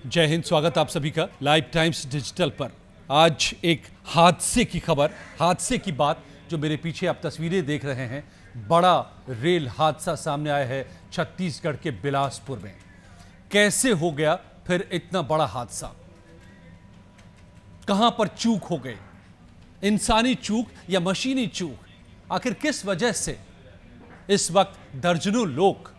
जय हिंद। स्वागत आप सभी का लाइव टाइम्स डिजिटल पर। आज एक हादसे की खबर, हादसे की बात। जो मेरे पीछे आप तस्वीरें देख रहे हैं, बड़ा रेल हादसा सामने आया है छत्तीसगढ़ के बिलासपुर में। कैसे हो गया फिर इतना बड़ा हादसा? कहां पर चूक हो गई? इंसानी चूक या मशीनी चूक? आखिर किस वजह से इस वक्त दर्जनों लोग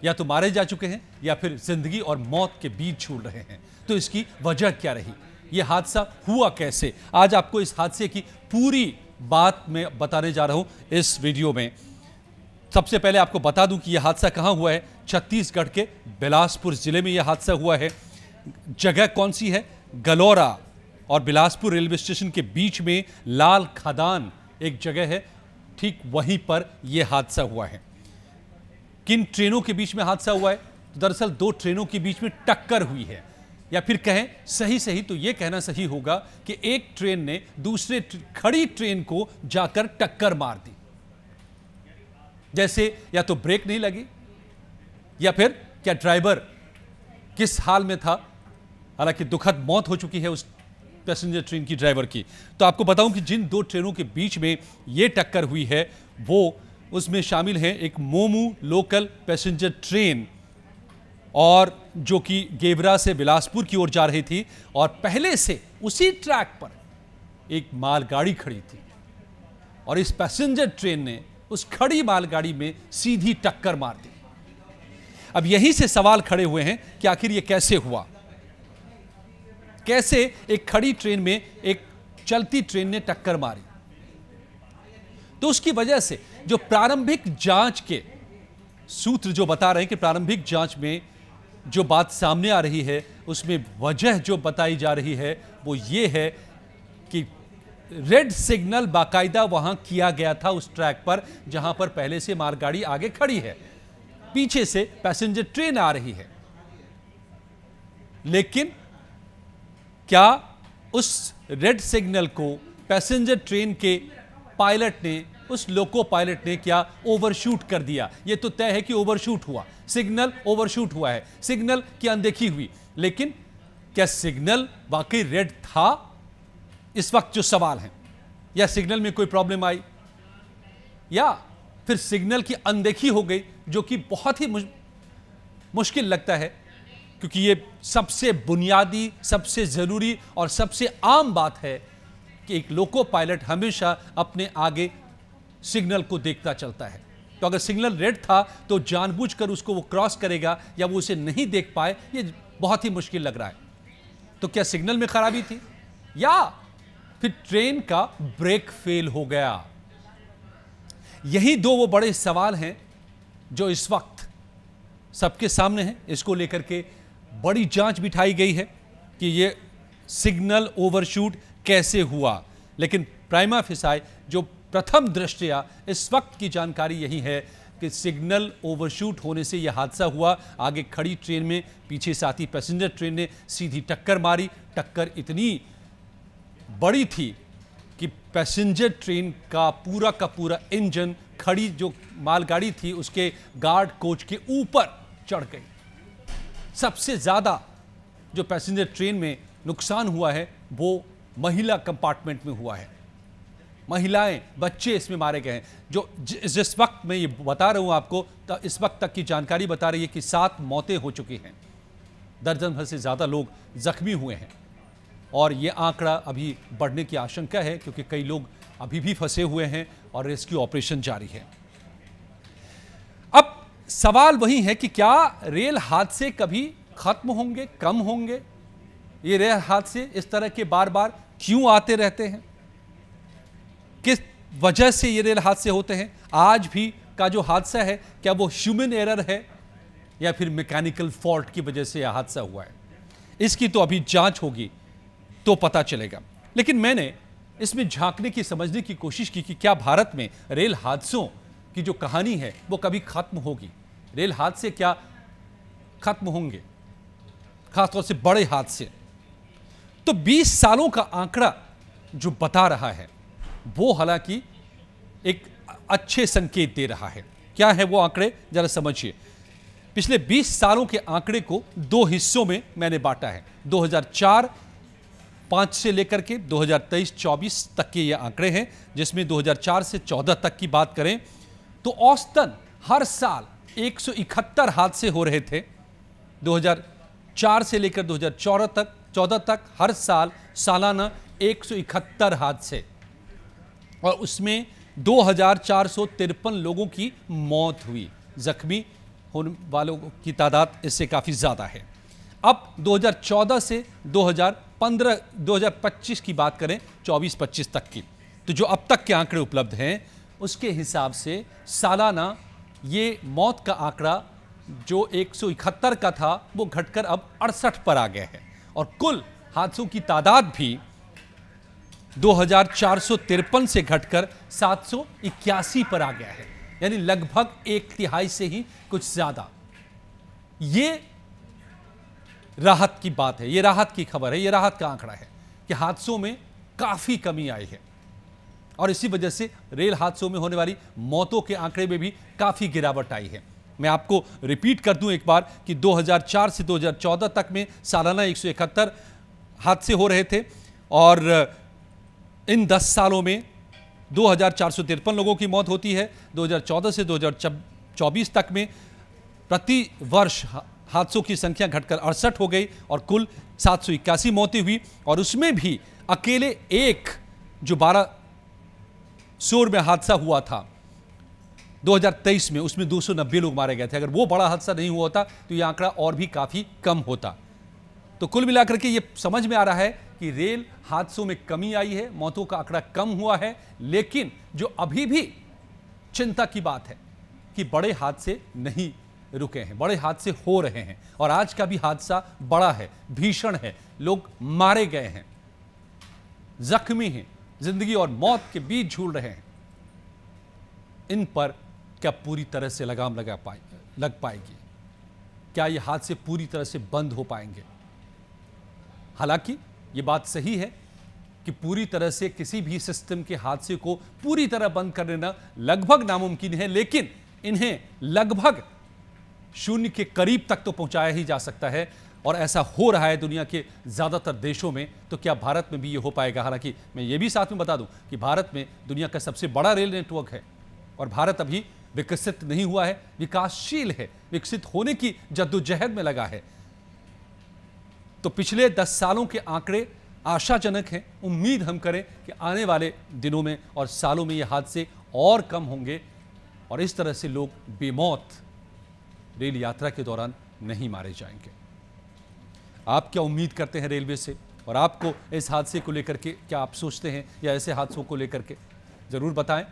या तो मारे जा चुके हैं या फिर जिंदगी और मौत के बीच झूल रहे हैं? तो इसकी वजह क्या रही? यह हादसा हुआ कैसे? आज आपको इस हादसे की पूरी बात मैं बताने जा रहा हूं इस वीडियो में। सबसे पहले आपको बता दूं कि यह हादसा कहां हुआ है। छत्तीसगढ़ के बिलासपुर जिले में यह हादसा हुआ है। जगह कौन सी है? गलौरा और बिलासपुर रेलवे स्टेशन के बीच में लाल खदान एक जगह है, ठीक वहीं पर यह हादसा हुआ है। किन ट्रेनों के बीच में हादसा हुआ है? तो दरअसल दो ट्रेनों के बीच में टक्कर हुई है, या फिर कहें सही तो यह कहना सही होगा कि एक ट्रेन ने दूसरे खड़ी ट्रेन को जाकर टक्कर मार दी। जैसे या तो ब्रेक नहीं लगी या फिर क्या ड्राइवर किस हाल में था। हालांकि दुखद मौत हो चुकी है उस पैसेंजर ट्रेन की, ड्राइवर की। तो आपको बताऊं कि जिन दो ट्रेनों के बीच में यह टक्कर हुई है वो उसमें शामिल है एक मोमू लोकल पैसेंजर ट्रेन, और जो कि गेवरा से बिलासपुर की ओर जा रही थी, और पहले से उसी ट्रैक पर एक मालगाड़ी खड़ी थी और इस पैसेंजर ट्रेन ने उस खड़ी मालगाड़ी में सीधी टक्कर मार दी। अब यहीं से सवाल खड़े हुए हैं कि आखिर यह कैसे हुआ? कैसे एक खड़ी ट्रेन में एक चलती ट्रेन ने टक्कर मारी? तो उसकी वजह से जो प्रारंभिक जांच के सूत्र जो बता रहे हैं कि प्रारंभिक जांच में जो बात सामने आ रही है, उसमें वजह जो बताई जा रही है वो ये है कि रेड सिग्नल बाकायदा वहां किया गया था उस ट्रैक पर जहां पर पहले से मालगाड़ी आगे खड़ी है, पीछे से पैसेंजर ट्रेन आ रही है। लेकिन क्या उस रेड सिग्नल को पैसेंजर ट्रेन के पायलट ने, उस लोको पायलट ने क्या ओवरशूट कर दिया? यह तो तय है कि ओवरशूट हुआ, सिग्नल ओवरशूट हुआ है, सिग्नल की अनदेखी हुई। लेकिन क्या सिग्नल वाकई रेड था? इस वक्त जो सवाल है, या सिग्नल में कोई प्रॉब्लम आई, या फिर सिग्नल की अनदेखी हो गई, जो कि बहुत ही मुश्किल लगता है, क्योंकि यह सबसे बुनियादी, सबसे जरूरी और सबसे आम बात है कि एक लोको पायलट हमेशा अपने आगे सिग्नल को देखता चलता है। तो अगर सिग्नल रेड था तो जानबूझकर उसको वो क्रॉस करेगा या वो उसे नहीं देख पाए, ये बहुत ही मुश्किल लग रहा है। तो क्या सिग्नल में खराबी थी, या फिर ट्रेन का ब्रेक फेल हो गया? यही दो वो बड़े सवाल हैं जो इस वक्त सबके सामने हैं। इसको लेकर के बड़ी जांच बिठाई गई है कि ये सिग्नल ओवरशूट कैसे हुआ। लेकिन प्राइमा फेसाई जो प्रथम दृष्टया इस वक्त की जानकारी यही है कि सिग्नल ओवरशूट होने से यह हादसा हुआ। आगे खड़ी ट्रेन में पीछे से आती पैसेंजर ट्रेन ने सीधी टक्कर मारी। टक्कर इतनी बड़ी थी कि पैसेंजर ट्रेन का पूरा इंजन खड़ी जो मालगाड़ी थी उसके गार्ड कोच के ऊपर चढ़ गई। सबसे ज्यादा जो पैसेंजर ट्रेन में नुकसान हुआ है वो महिला कंपार्टमेंट में हुआ है। महिलाएं, बच्चे इसमें मारे गए हैं। जो जिस वक्त मैं ये बता रहा हूं आपको, तो इस वक्त तक की जानकारी बता रही है कि 7 मौतें हो चुकी हैं, दर्जन भर से ज्यादा लोग जख्मी हुए हैं, और ये आंकड़ा अभी बढ़ने की आशंका है क्योंकि कई लोग अभी भी फंसे हुए हैं और रेस्क्यू ऑपरेशन जारी है। अब सवाल वही है कि क्या रेल हादसे कभी खत्म होंगे, कम होंगे? ये रेल हादसे इस तरह के बार बार क्यों आते रहते हैं? किस वजह से ये रेल हादसे होते हैं? आज भी का जो हादसा है, क्या वो ह्यूमन एरर है या फिर मैकेनिकल फॉल्ट की वजह से यह हादसा हुआ है? इसकी तो अभी जांच होगी तो पता चलेगा। लेकिन मैंने इसमें झांकने की, समझने की कोशिश की कि क्या भारत में रेल हादसों की जो कहानी है वो कभी खत्म होगी? रेल हादसे क्या खत्म होंगे, खासतौर से बड़े हादसे? तो 20 सालों का आंकड़ा जो बता रहा है वो हालांकि एक अच्छे संकेत दे रहा है। क्या है वो आंकड़े, जरा समझिए। पिछले 20 सालों के आंकड़े को दो हिस्सों में मैंने बांटा है। 2004-5 से लेकर के 2023-24 तक के ये आंकड़े हैं, जिसमें 2004 से 14 तक की बात करें तो औसतन हर साल 171 हादसे हो रहे थे। 2004 से लेकर 2014 तक हर साल सालाना 171 हादसे, और उसमें 2453 लोगों की मौत हुई। जख्मी होने वालों की तादाद इससे काफ़ी ज़्यादा है। अब 2014 से 2025 की बात करें, 24-25 तक की, तो जो अब तक के आंकड़े उपलब्ध हैं उसके हिसाब से सालाना ये मौत का आंकड़ा जो 171 का था वो घटकर अब 68 पर आ गया है, और कुल हादसों की तादाद भी 2453 से घटकर 781 पर आ गया है, यानी लगभग 1/3 से ही कुछ ज्यादा। ये राहत की बात है, ये राहत की खबर है, ये राहत का आंकड़ा है कि हादसों में काफी कमी आई है, और इसी वजह से रेल हादसों में होने वाली मौतों के आंकड़े में भी काफी गिरावट आई है। मैं आपको रिपीट कर दूं एक बार कि 2004 से 2014 तक में सालाना 171 हादसे हो रहे थे, और इन 10 सालों में 2453 लोगों की मौत होती है। 2014 से 2024 तक में प्रति वर्ष हादसों की संख्या घटकर 68 हो गई और कुल 781 मौतें हुई, और उसमें भी अकेले एक जो 12 में हादसा हुआ था 2023 में, उसमें 290 लोग मारे गए थे। अगर वो बड़ा हादसा नहीं हुआ होता तो ये आंकड़ा और भी काफी कम होता। तो कुल मिलाकर के ये समझ में आ रहा है कि रेल हादसों में कमी आई है, मौतों का आंकड़ा कम हुआ है, लेकिन जो अभी भी चिंता की बात है कि बड़े हादसे नहीं रुके हैं, बड़े हादसे हो रहे हैं, और आज का भी हादसा बड़ा है, भीषण है, लोग मारे गए हैं, जख्मी हैं, जिंदगी और मौत के बीच झूल रहे हैं। इन पर क्या पूरी तरह से लगाम लग पाएगी? क्या ये हादसे पूरी तरह से बंद हो पाएंगे? हालांकि ये बात सही है कि पूरी तरह से किसी भी सिस्टम के हादसे को पूरी तरह बंद कर देना लगभग नामुमकिन है, लेकिन इन्हें लगभग शून्य के करीब तक तो पहुंचाया ही जा सकता है, और ऐसा हो रहा है दुनिया के ज्यादातर देशों में। तो क्या भारत में भी ये हो पाएगा? हालांकि मैं ये भी साथ में बता दूं कि भारत में दुनिया का सबसे बड़ा रेल नेटवर्क है, और भारत अभी विकसित नहीं हुआ है, विकासशील है, विकसित होने की जद्दोजहद में लगा है। तो पिछले 10 सालों के आंकड़े आशाजनक हैं। उम्मीद हम करें कि आने वाले दिनों में और सालों में ये हादसे और कम होंगे, और इस तरह से लोग बेमौत रेल यात्रा के दौरान नहीं मारे जाएंगे। आप क्या उम्मीद करते हैं रेलवे से, और आपको इस हादसे को लेकर के क्या आप सोचते हैं, या ऐसे हादसों को लेकर के ज़रूर बताएं।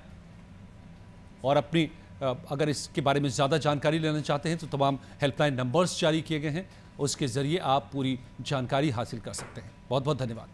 और अपनी अगर इसके बारे में ज़्यादा जानकारी लेना चाहते हैं तो तमाम हेल्पलाइन नंबर्स जारी किए गए हैं, उसके ज़रिए आप पूरी जानकारी हासिल कर सकते हैं। बहुत बहुत धन्यवाद।